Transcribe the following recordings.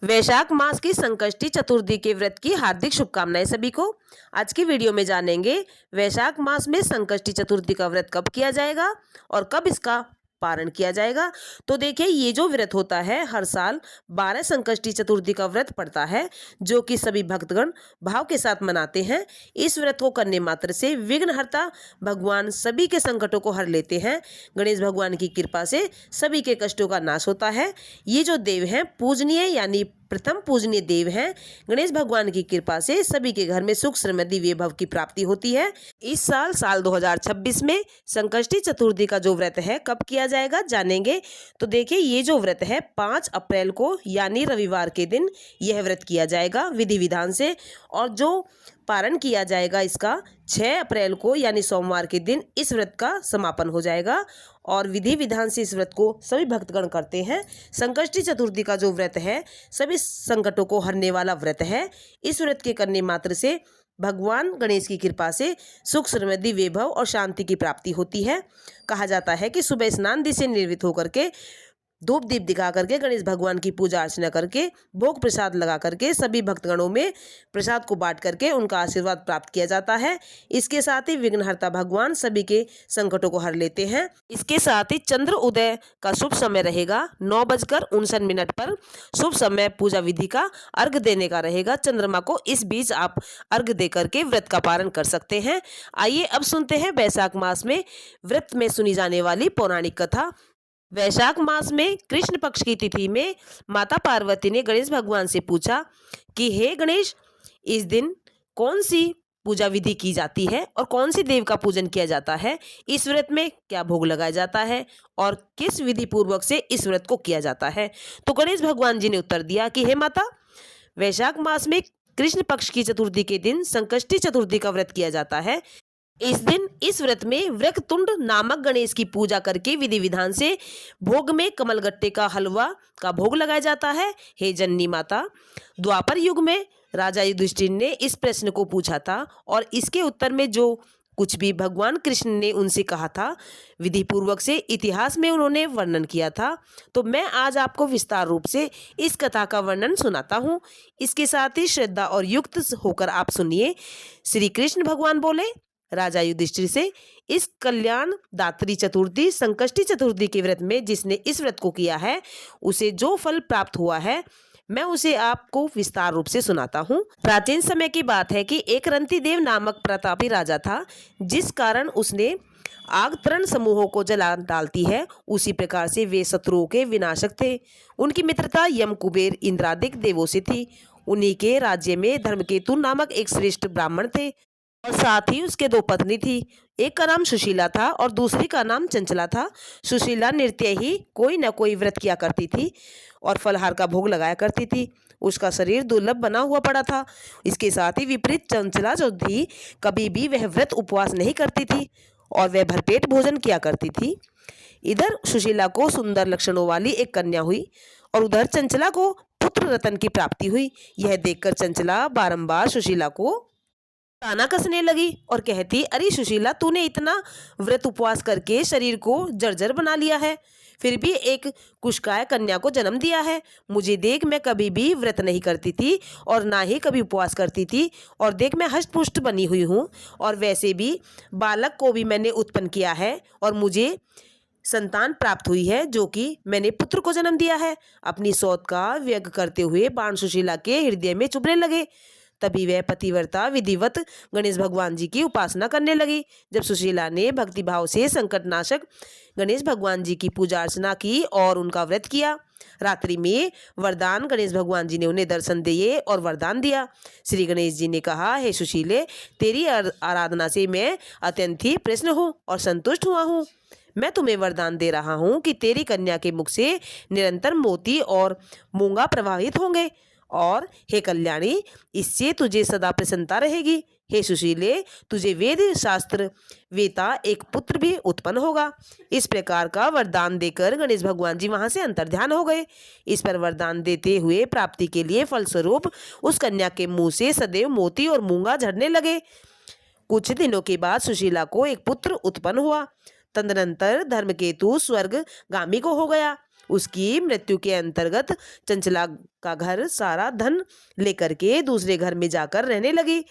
वैशाख मास की संकष्टी चतुर्थी के व्रत की हार्दिक शुभकामनाएं सभी को। आज की वीडियो में जानेंगे वैशाख मास में संकष्टी चतुर्थी का व्रत कब किया जाएगा और कब इसका पारण किया जाएगा। तो देखिए, ये जो व्रत होता है हर साल 12 संकष्टी चतुर्थी का व्रत पड़ता है, जो कि सभी भक्तगण भाव के साथ मनाते हैं। इस व्रत को करने मात्र से विघ्नहर्ता भगवान सभी के संकटों को हर लेते हैं। गणेश भगवान की कृपा से सभी के कष्टों का नाश होता है। ये जो देव हैं पूजनीय यानी प्रथम पूजनीय देव हैं। गणेश भगवान की कृपा से सभी के घर में सुख समृद्धि वैभव की प्राप्ति होती है। इस साल 2026 में संकष्टी चतुर्थी का जो व्रत है कब किया जाएगा जानेंगे। तो देखिए, ये जो व्रत है 5 अप्रैल को यानी रविवार के दिन यह व्रत किया जाएगा विधि विधान से, और जो पारण किया जाएगा इसका 6 अप्रैल को यानी सोमवार के दिन इस व्रत का समापन हो जाएगा। और विधि विधान से इस व्रत को सभी भक्तगण करते हैं। संकष्टी चतुर्थी का जो व्रत है सभी संकटों को हरने वाला व्रत है। इस व्रत के करने मात्र से भगवान गणेश की कृपा से सुख समृद्धि वैभव और शांति की प्राप्ति होती है। कहा जाता है कि सुबह स्नान आदि से निर्वृत्त होकर के धूप दीप दिखा करके गणेश भगवान की पूजा अर्चना करके भोग प्रसाद लगा करके सभी भक्तगणों में प्रसाद को बांट करके उनका आशीर्वाद प्राप्त किया जाता है। इसके साथ ही विघ्नहर्ता भगवान सभी के संकटों को हर लेते हैं। इसके साथ ही चंद्र उदय का शुभ समय रहेगा 9:59 पर। शुभ समय पूजा विधि का अर्घ देने का रहेगा चंद्रमा को। इस बीच आप अर्घ दे करके व्रत का पारण कर सकते हैं। आइए अब सुनते हैं वैशाख मास में व्रत में सुनी जाने वाली पौराणिक कथा। वैशाख मास में कृष्ण पक्ष की तिथि में माता पार्वती ने गणेश भगवान से पूछा कि हे गणेश, इस दिन कौन सी पूजा विधि की जाती है और कौन सी देव का पूजन किया जाता है, इस व्रत में क्या भोग लगाया जाता है और किस विधि पूर्वक से इस व्रत को किया जाता है। तो गणेश भगवान जी ने उत्तर दिया कि हे माता, वैशाख मास में कृष्ण पक्ष की चतुर्थी के दिन संकष्टी चतुर्थी का व्रत किया जाता है। इस दिन इस व्रत में वक्रतुंड नामक गणेश की पूजा करके विधि विधान से भोग में कमलगट्टे का हलवा का भोग लगाया जाता है। हे जननी माता, द्वापर युग में राजा युधिष्ठिर ने इस प्रश्न को पूछा था और इसके उत्तर में जो कुछ भी भगवान कृष्ण ने उनसे कहा था विधि पूर्वक से इतिहास में उन्होंने वर्णन किया था। तो मैं आज आपको विस्तार रूप से इस कथा का वर्णन सुनाता हूँ। इसके साथ ही श्रद्धा और युक्त होकर आप सुनिए। श्री कृष्ण भगवान बोले राजा युधिष्ठिर से, इस कल्याण दात्री चतुर्थी संकष्टी चतुर्थी के व्रत में जिसने इस व्रत को किया है उसे जो फल प्राप्त हुआ है मैं उसे आपको विस्तार रूप से सुनाता हूँ। प्राचीन समय की बात है कि एक रंतिदेव नामक प्रतापी राजा था, जिस कारण उसने आग तरण समूहों को जला डालती है, उसी प्रकार से वे शत्रुओं के विनाशक थे। उनकी मित्रता यम कुबेर इंद्रादिक देवों से थी। उन्हीं के राज्य में धर्मकेतु नामक एक श्रेष्ठ ब्राह्मण थे और साथ ही उसके 2 पत्नी थी। एक का नाम सुशीला था और दूसरी का नाम चंचला था। सुशीला नृत्य ही कोई न कोई व्रत किया करती थी और फलहार का भोग लगाया करती थी। उसका शरीर दुर्लभ बना हुआ पड़ा था। इसके साथ ही विपरीत चंचला जो थी, कभी भी वह व्रत उपवास नहीं करती थी और वह भरपेट भोजन किया करती थी। इधर सुशीला को सुंदर लक्षणों वाली एक कन्या हुई और उधर चंचला को पुत्र रतन की प्राप्ति हुई। यह देखकर चंचला बारंबार सुशीला को ताना कसने लगी और कहती, अरे सुशीला, तूने इतना व्रत उपवास करके शरीर को जर्जर बना लिया है, फिर भी एक कुशकाय कन्या को जन्म दिया है। मुझे देख, मैं कभी भी व्रत नहीं करती थी और ना ही कभी उपवास करती थी, और देख मैं हष्टपुष्ट बनी हुई हूँ, और वैसे भी बालक को भी मैंने उत्पन्न किया है और मुझे संतान प्राप्त हुई है, जो कि मैंने पुत्र को जन्म दिया है। अपनी सौत का व्यंग करते हुए बाण सुशीला के हृदय में चुभने लगे। तभी वह पतिव्रता विधिवत गणेश भगवान जी की उपासना करने लगी। जब सुशीला ने भक्तिभाव से संकटनाशक गणेश भगवान जी की पूजा अर्चना की और उनका व्रत किया, रात्रि में वरदान गणेश भगवान जी ने उन्हें दर्शन दिए और वरदान दिया। श्री गणेश जी ने कहा, हे सुशीले, तेरी आराधना से मैं अत्यंत ही प्रसन्न हूँ और संतुष्ट हुआ हूँ। मैं तुम्हें वरदान दे रहा हूँ कि तेरी कन्या के मुख से निरंतर मोती और मूंगा प्रवाहित होंगे, और हे कल्याणी, इससे तुझे सदा प्रसन्नता रहेगी। हे सुशीले, तुझे वेद शास्त्र वेता एक पुत्र भी उत्पन्न होगा। इस प्रकार का वरदान देकर गणेश भगवान जी वहां से अंतर्ध्यान हो गए। इस पर वरदान देते हुए प्राप्ति के लिए फलस्वरूप उस कन्या के मुंह से सदैव मोती और मूंगा झड़ने लगे। कुछ दिनों के बाद सुशीला को एक पुत्र उत्पन्न हुआ। तदनंतर धर्मकेतु स्वर्ग गामी को हो गया। उसकी मृत्यु के अंतर्गत चंचला का घर सारा धन लेकर के दूसरे घर में जाकर रहने लगी।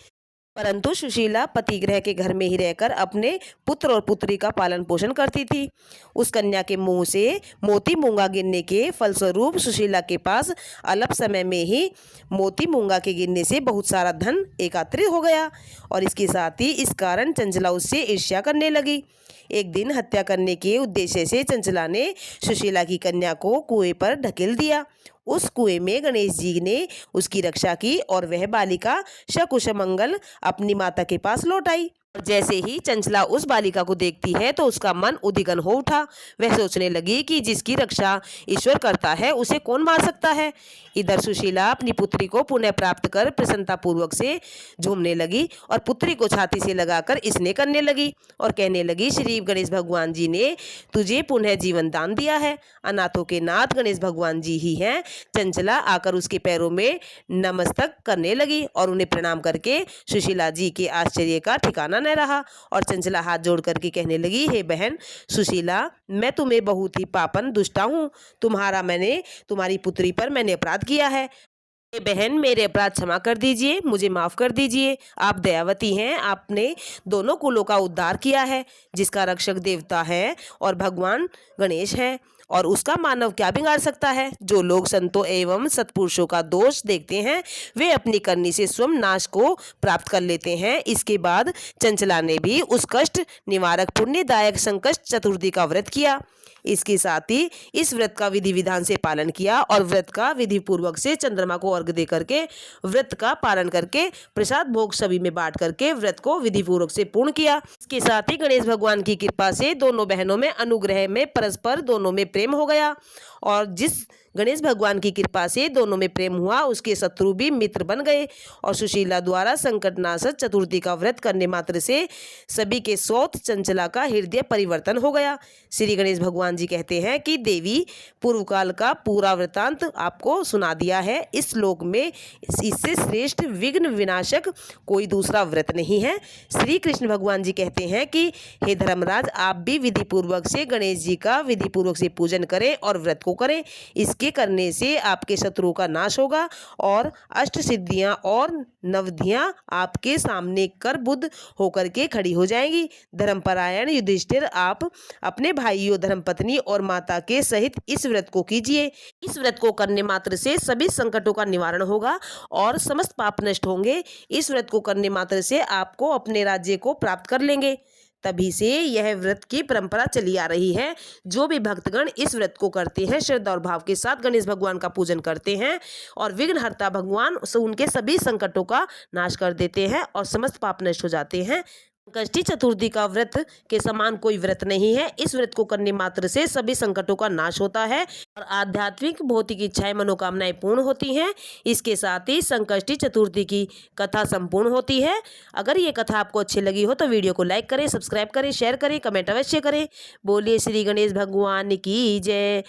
परंतु सुशीला पति गृह के घर में ही रहकर अपने पुत्र और पुत्री का पालन पोषण करती थी। उस कन्या के मुंह से मोती मूंगा गिरने के फलस्वरूप सुशीला के पास अल्प समय में ही मोती मूंगा के गिरने से बहुत सारा धन एकत्रित हो गया और इसके साथ ही इस कारण चंचला उससे ईर्ष्या करने लगी। एक दिन हत्या करने के उद्देश्य से चंचला ने सुशीला की कन्या को कुएं पर ढकेल दिया। उस कुएं में गणेश जी ने उसकी रक्षा की और वह बालिका सकुशमंगल अपनी माता के पास लौट आई। और जैसे ही चंचला उस बालिका को देखती है तो उसका मन उद्विग्न हो उठा। वह सोचने लगी कि जिसकी रक्षा ईश्वर करता है उसे कौन मार सकता है। इधर सुशीला अपनी पुत्री को पुनः प्राप्त कर प्रसन्नतापूर्वक से झूमने लगी और पुत्री को छाती से लगाकर स्नेह करने लगी और कहने लगी, श्री गणेश भगवान जी ने तुझे पुनः जीवन दान दिया है। अनाथों के नाथ गणेश भगवान जी ही हैं। चंचला आकर उसके पैरों में नमस्तक करने लगी और उन्हें प्रणाम करके सुशीला जी के आश्चर्य का ठिकाना न रहा और चंचला हाथ जोड़ करके कहने लगी, हे बहन सुशीला, मैं तुम्हें बहुत ही पापन दुष्टा हूँ। तुम्हारी पुत्री पर मैंने अपराध किया है। बहन मेरे अपराध क्षमा कर दीजिए, मुझे माफ कर दीजिए। आप दयावती हैं, आपने दोनों कुलों का उद्धार किया है, जिसका रक्षक देवता है और भगवान गणेश है और उसका मानव क्या बिगाड़ सकता है। जो लोग संतों एवं सत्पुरुषों का दोष देखते हैं वे अपनी करनी से स्वयं नाश को प्राप्त कर लेते हैं। इसके बाद चंचला ने भी उस कष्ट निवारक पुण्यदायक संकष्ट चतुर्थी का व्रत किया। इसके साथ ही इस व्रत का विधि विधान से पालन किया और व्रत का विधि पूर्वक से चंद्रमा को अर्घ्य दे करके व्रत का पालन करके प्रसाद भोग सभी में बांट करके व्रत को विधि पूर्वक से पूर्ण किया। इसके साथ ही गणेश भगवान की कृपा से दोनों बहनों में अनुग्रह में परस्पर दोनों में प्रेम हो गया और जिस गणेश भगवान की कृपा से दोनों में प्रेम हुआ उसके शत्रु भी मित्र बन गए और सुशीला द्वारा संकटनाशक चतुर्थी का व्रत करने मात्र से सभी के सौत चंचला का हृदय परिवर्तन हो गया। श्री गणेश भगवान जी कहते हैं कि देवी पूर्व काल का पूरा वृतांत आपको सुना दिया है। इस श्लोक में इससे श्रेष्ठ विघ्न विनाशक कोई दूसरा व्रत नहीं है। श्री कृष्ण भगवान जी कहते हैं कि हे धर्मराज, आप भी विधि पूर्वक से गणेश जी का विधि पूर्वक से पूजन करें और व्रत को करें। इसके करने से आपके शत्रुओं का नाश होगा और अष्ट सिद्धियां और नवधियां आपके सामने कर बुद्ध होकर के खड़ी हो जाएंगी। धर्मपरायण युधिष्ठिर, आप अपने भाइयों, धर्मपत्नी और माता के सहित इस व्रत को कीजिए। इस व्रत को करने मात्र से सभी संकटों का निवारण होगा और समस्त पाप नष्ट होंगे। इस व्रत को करने मात्र से आपको अपने राज्य को प्राप्त कर लेंगे। तभी से यह व्रत की परंपरा चली आ रही है। जो भी भक्तगण इस व्रत को करते हैं, श्रद्धा और भाव के साथ गणेश भगवान का पूजन करते हैं और विघ्नहर्ता भगवान उनके सभी संकटों का नाश कर देते हैं और समस्त पाप नष्ट हो जाते हैं। संकष्टी चतुर्थी का व्रत के समान कोई व्रत नहीं है। इस व्रत को करने मात्र से सभी संकटों का नाश होता है और आध्यात्मिक भौतिक इच्छाएं मनोकामनाएं पूर्ण होती हैं। इसके साथ ही संकष्टी चतुर्थी की कथा संपूर्ण होती है। अगर ये कथा आपको अच्छी लगी हो तो वीडियो को लाइक करें, सब्सक्राइब करें, शेयर करें, कमेंट अवश्य करें। बोलिए श्री गणेश भगवान की जय।